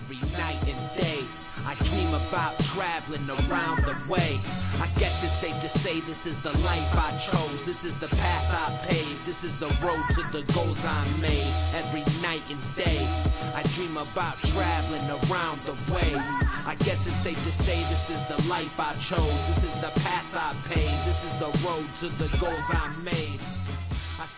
every night and day. I dream about traveling around the way. I guess it's safe to say this is the life I chose. This is the path I paved. This is the road to the goals I made. Every night and day, I dream about traveling around the way. I guess it's safe to say this is the life I chose. This is the path I paved. This is the road to the goals I made.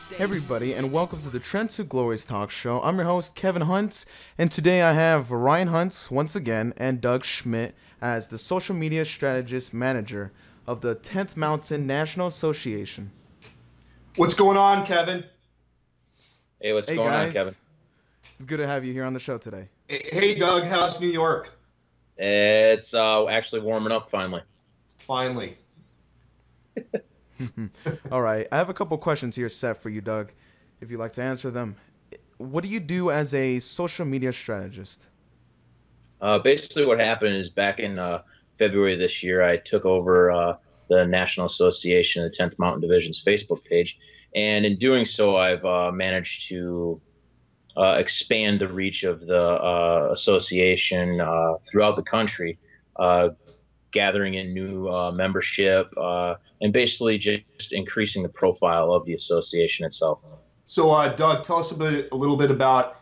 Hey everybody, and welcome to the Trent to Glories talk show. I'm your host, Kevin Hunt, and today I have Ryan Hunt once again and Doug Schmidt as the social media strategist manager of the 10th Mountain National Association. What's going on, Kevin? Hey, what's going on, Kevin? It's good to have you here on the show today. Hey, Doug, how's New York? It's actually warming up finally. Finally. All right, I have a couple questions here set for you, Doug, if you'd like to answer them. What do you do as a social media strategist? Basically what happened is back in February of this year, I took over the National Association of the 10th Mountain Division's Facebook page. And in doing so, I've managed to expand the reach of the association throughout the country, gathering in new membership, and basically just increasing the profile of the association itself. So, Doug, tell us a little bit about,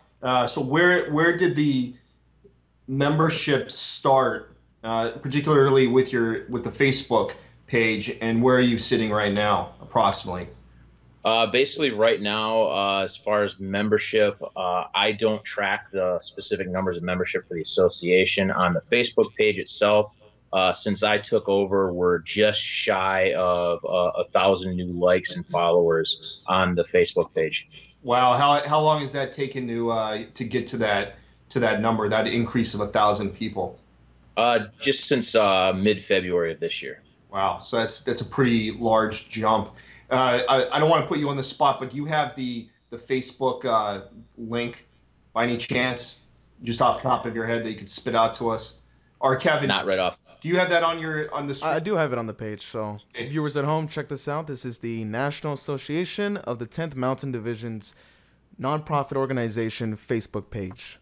so where did the membership start, particularly with the Facebook page, and where are you sitting right now, approximately? Basically, right now, as far as membership, I don't track the specific numbers of membership for the association. On the Facebook page itself, since I took over, we're just shy of 1,000 new likes and followers on the Facebook page. Wow, how long has that taken to get to that number, that increase of 1,000 people? Just since mid-February of this year. Wow, so that's a pretty large jump. I don't want to put you on the spot, but do you have the Facebook link by any chance, just off the top of your head, that you could spit out to us? Or Kevin, not right off. Do you have that on the screen? I do have it on the page. So viewers at home, check this out. This is the National Association of the 10th Mountain Division's nonprofit organization Facebook page.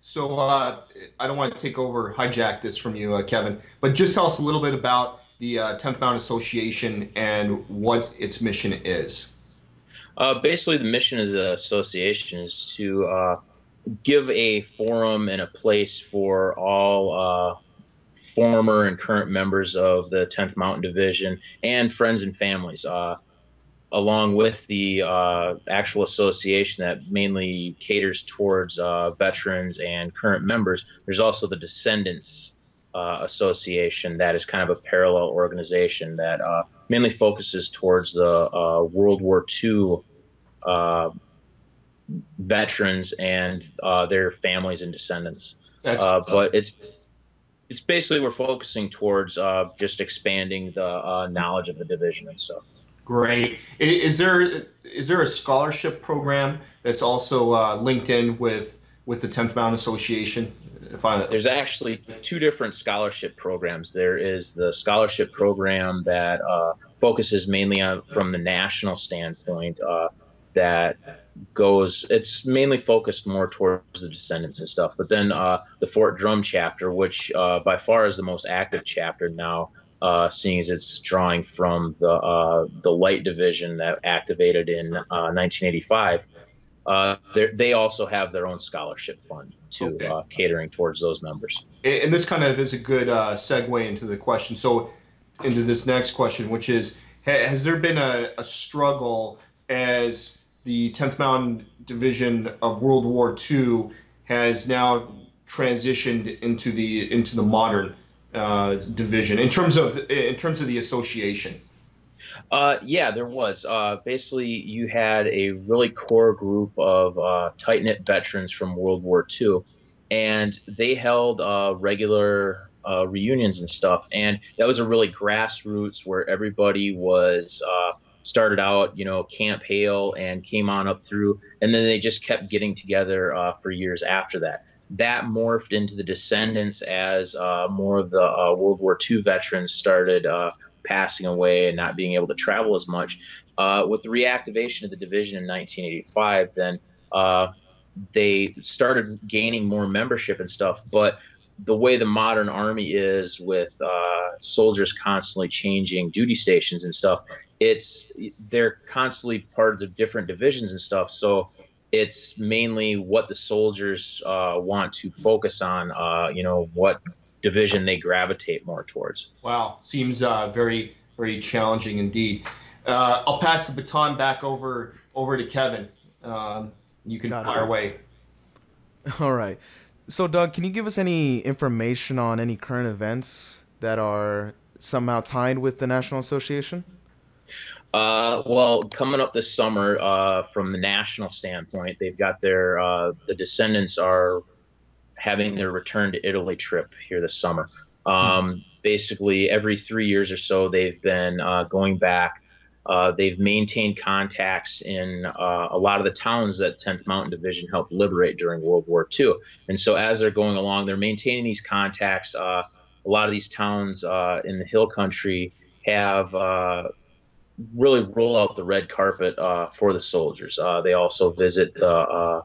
So I don't want to hijack this from you, Kevin, but just tell us a little bit about the 10th Mountain Association and what its mission is. Basically, the mission of the association is to give a forum and a place for all former and current members of the 10th Mountain Division and friends and families, along with the actual association that mainly caters towards veterans and current members. There's also the Descendants Association that is kind of a parallel organization that mainly focuses towards the World War II veterans and their families and descendants. But it's basically we're focusing towards just expanding the knowledge of the division and stuff. Great. Is there a scholarship program that's also linked in with the 10th Mountain Association? There's actually two different scholarship programs. There is the scholarship program that focuses mainly on from the national standpoint, it's mainly focused more towards the descendants and stuff. But then the Fort Drum chapter, which by far is the most active chapter now, seeing as it's drawing from the Light Division that activated in 1985. They also have their own scholarship fund too, catering towards those members. And this kind of is a good segue into the question. So into this next question, which is, has there been a struggle as the 10th Mountain Division of World War II has now transitioned into the modern division in terms of the association? Yeah, there was. Basically, you had a really core group of tight-knit veterans from World War II, and they held regular reunions and stuff. And that was a really grassroots where everybody was started out, Camp Hale and came on up through, and then they just kept getting together for years after that. That morphed into the Descendants as more of the World War II veterans started passing away and not being able to travel as much. With the reactivation of the division in 1985, then they started gaining more membership and stuff. But the way the modern Army is, with soldiers constantly changing duty stations and stuff, they're constantly part of the different divisions and stuff. So it's mainly what the soldiers want to focus on, what division they gravitate more towards. Wow, seems very, very challenging indeed. I'll pass the baton back over to Kevin. You can fire away. All right. So, Doug, can you give us any information on any current events that are somehow tied with the National Association? Well, coming up this summer, from the national standpoint, they've got the descendants are having their return to Italy trip here this summer. Basically, every 3 years or so, they've been going back. They've maintained contacts in a lot of the towns that 10th Mountain Division helped liberate during World War II. And so as they're going along, they're maintaining these contacts. A lot of these towns in the hill country have really roll out the red carpet for the soldiers. They also visit the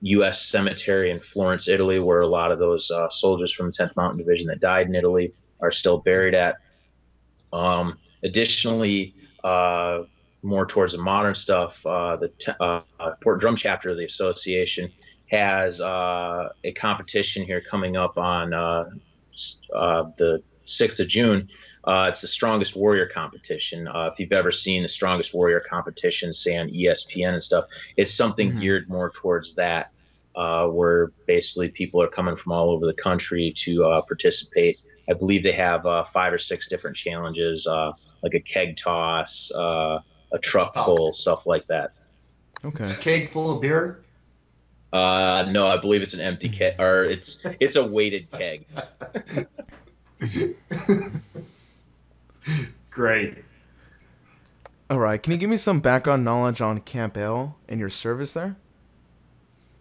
U.S. cemetery in Florence, Italy, where a lot of those soldiers from 10th Mountain Division that died in Italy are still buried at. Additionally, more towards the modern stuff, the Port Drum chapter of the association has a competition here coming up on the 6th of June. It's the Strongest Warrior competition. If you've ever seen the Strongest Warrior competition, say on ESPN and stuff, it's something geared more towards that, where basically people are coming from all over the country to participate. I believe they have 5 or 6 different challenges, like a keg toss, a truck pull, stuff like that. Okay. Is a keg full of beer? No, I believe it's an empty keg, or it's a weighted keg. Great. All right. Can you give me some background knowledge on Camp Hale and your service there?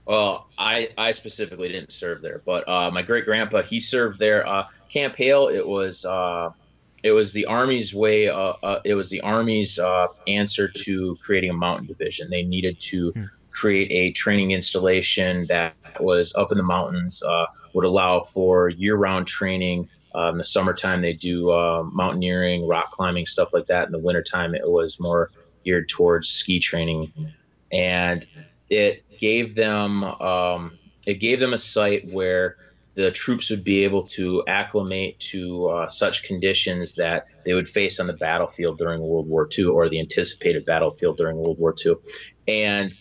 Well, I specifically didn't serve there, but my great grandpa, he served there. Camp Hale, it was the Army's way. It was the Army's answer to creating a mountain division. They needed to create a training installation that was up in the mountains, would allow for year-round training. In the summertime, they do mountaineering, rock climbing, stuff like that. In the wintertime, it was more geared towards ski training, and it gave them a site where the troops would be able to acclimate to such conditions that they would face on the battlefield during World War II, or the anticipated battlefield during World War II. And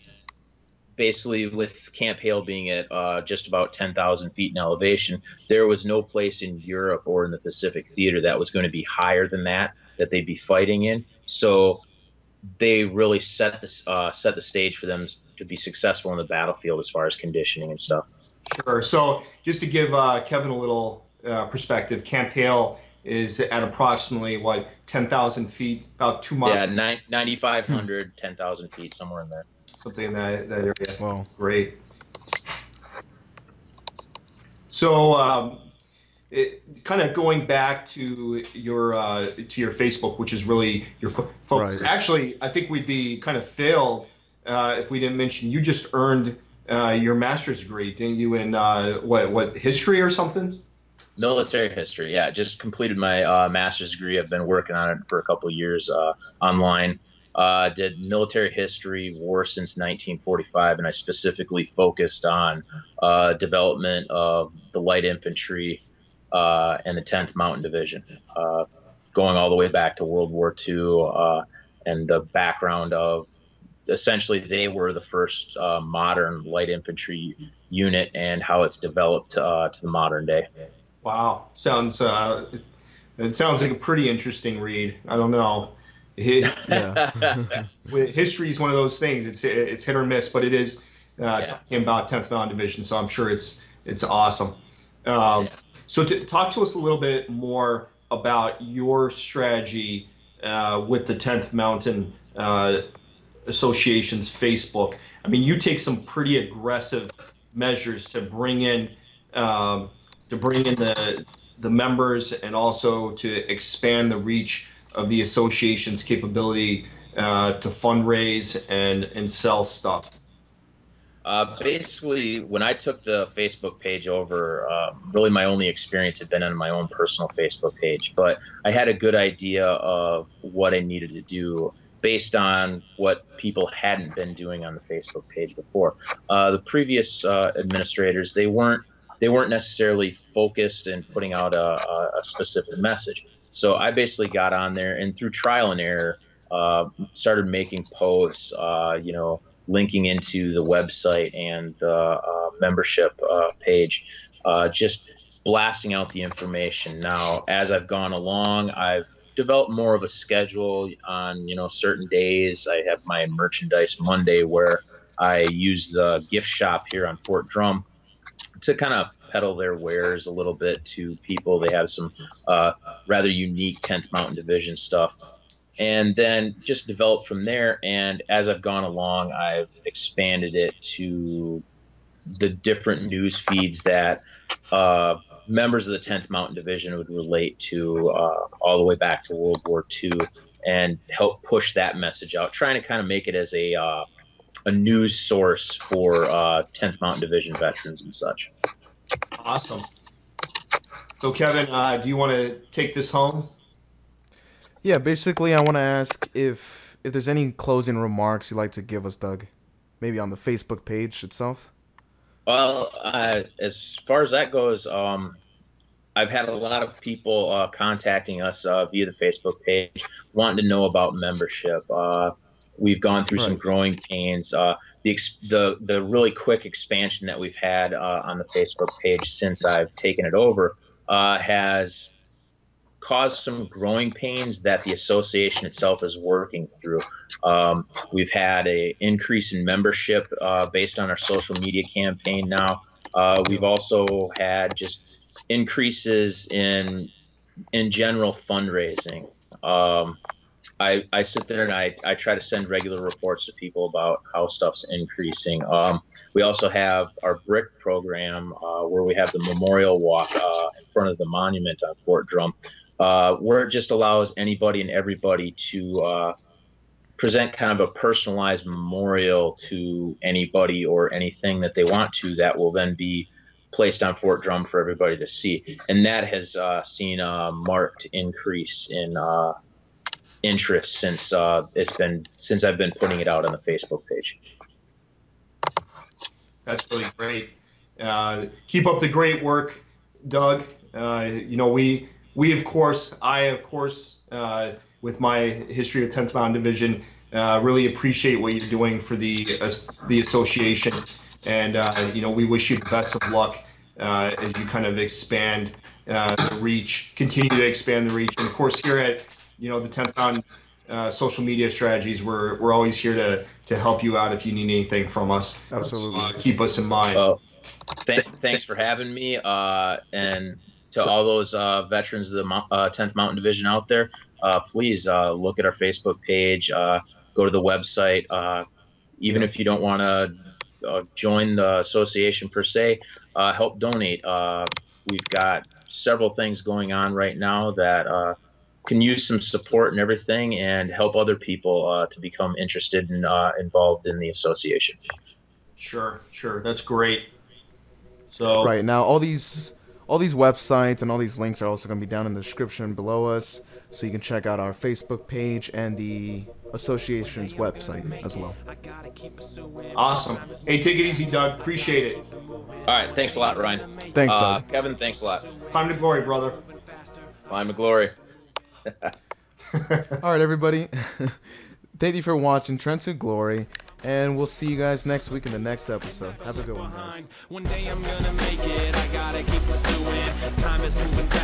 basically, with Camp Hale being at just about 10,000 feet in elevation, there was no place in Europe or in the Pacific Theater that was going to be higher than that they'd be fighting in. So they really set the stage for them to be successful in the battlefield as far as conditioning and stuff. Sure. So just to give Kevin a little perspective, Camp Hale is at approximately, 10,000 feet, about 2 miles? Yeah, 9,500, 10,000 feet, somewhere in there. Something in that area. Wow. Great. So kind of going back to your Facebook, which is really your focus. Right. Actually, I think we'd be kind of failed if we didn't mention you just earned your master's degree, didn't you, in what history or something? Military history, yeah. Just completed my master's degree. I've been working on it for a couple of years online. Did military history, war since 1945, and I specifically focused on development of the light infantry and the 10th Mountain Division, going all the way back to World War II, and the background of essentially they were the first modern light infantry unit and how it's developed to the modern day. Wow, it sounds like a pretty interesting read. I don't know. History is one of those things. It's hit or miss, but it is talking about 10th Mountain Division, so I'm sure it's awesome. So to talk to us a little bit more about your strategy with the 10th Mountain Association's Facebook. I mean, you take some pretty aggressive measures to bring in the members, and also to expand the reach of the association's capability to fundraise and sell stuff. Basically, when I took the Facebook page over, really my only experience had been on my own personal Facebook page. But I had a good idea of what I needed to do based on what people hadn't been doing on the Facebook page before. The previous administrators, they weren't necessarily focused in putting out a specific message. So I basically got on there and through trial and error, started making posts, linking into the website and the membership page, just blasting out the information. Now, as I've gone along, I've developed more of a schedule on, certain days. I have my Merchandise Monday where I use the gift shop here on Fort Drum to kind of peddle their wares a little bit to people. They have some rather unique 10th Mountain Division stuff. And then just developed from there. And as I've gone along, I've expanded it to the different news feeds that members of the 10th Mountain Division would relate to all the way back to World War II and help push that message out, trying to kind of make it as a news source for 10th Mountain Division veterans and such. Awesome. So, Kevin, do you want to take this home? Yeah, basically, I want to ask if there's any closing remarks you'd like to give us, Doug, maybe on the Facebook page itself. Well, as far as that goes, I've had a lot of people contacting us via the Facebook page, wanting to know about membership. We've gone through some growing pains. The really quick expansion that we've had on the Facebook page since I've taken it over has caused some growing pains that the association itself is working through. We've had an increase in membership based on our social media campaign now. We've also had just increases in general fundraising. I sit there and I try to send regular reports to people about how stuff's increasing. We also have our BRIC program where we have the memorial walk in front of the monument on Fort Drum, where it just allows anybody and everybody to present kind of a personalized memorial to anybody or anything that they want to, that will then be placed on Fort Drum for everybody to see. And that has seen a marked increase in interest since I've been putting it out on the Facebook page. That's really great. Keep up the great work, Doug. We of course, with my history of 10th Mountain Division, really appreciate what you're doing for the association, and we wish you the best of luck as you kind of expand the reach, continue to expand the reach, and of course here at the 10th Mountain social media strategies, we're always here to help you out if you need anything from us. Absolutely. Keep us in mind. Thanks for having me, and to all those veterans of the 10th Mountain Division out there, please look at our Facebook page, go to the website. Even if you don't want to join the association per se, help donate. We've got several things going on right now that can use some support and everything, and help other people to become interested and involved in the association. Sure. That's great. So right now, all these websites and all these links are also going to be down in the description below us, so you can check out our Facebook page and the association's website as well. Awesome. Hey, take it easy, Doug. Appreciate it. All right. Thanks a lot, Ryan. Thanks, Doug. Kevin, thanks a lot. Climb to glory, brother. Climb to glory. All right, everybody. Thank you for watching Trent to Glory, and we'll see you guys next week in the next episode. Have a good one, guys. One day I'm gonna make it, I gotta keep pursuing. Time is moving fast.